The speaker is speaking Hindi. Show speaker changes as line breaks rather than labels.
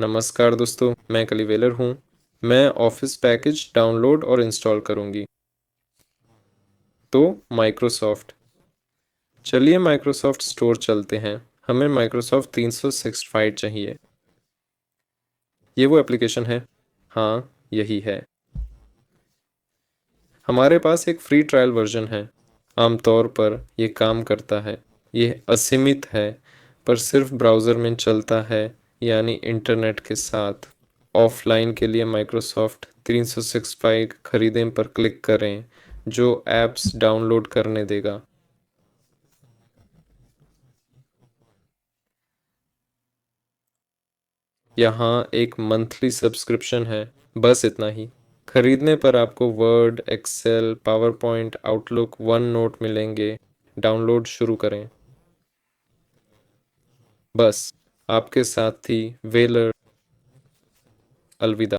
नमस्कार दोस्तों, मैं कलिवेलर हूँ। मैं ऑफिस पैकेज डाउनलोड और इंस्टॉल करूँगी। तो माइक्रोसॉफ्ट। चलिए माइक्रोसॉफ्ट स्टोर चलते हैं। हमें माइक्रोसॉफ्ट 365 चाहिए। ये वो एप्लीकेशन है। हाँ, यही है। हमारे पास एक फ्री ट्रायल वर्जन है। आमतौर पर ये काम करता है। ये असीमित है, पर सिर्फ ब्राउज़र में चलता है, यानी इंटरनेट के साथ। ऑफलाइन के लिए माइक्रोसॉफ्ट 365 खरीदें पर क्लिक करें, जो ऐप्स डाउनलोड करने देगा। यहाँ एक मंथली सब्सक्रिप्शन है, बस इतना ही। खरीदने पर आपको Word, Excel, PowerPoint, Outlook, OneNote मिलेंगे। डाउनलोड शुरू करें। बस, आपके साथी वेलर। अलविदा।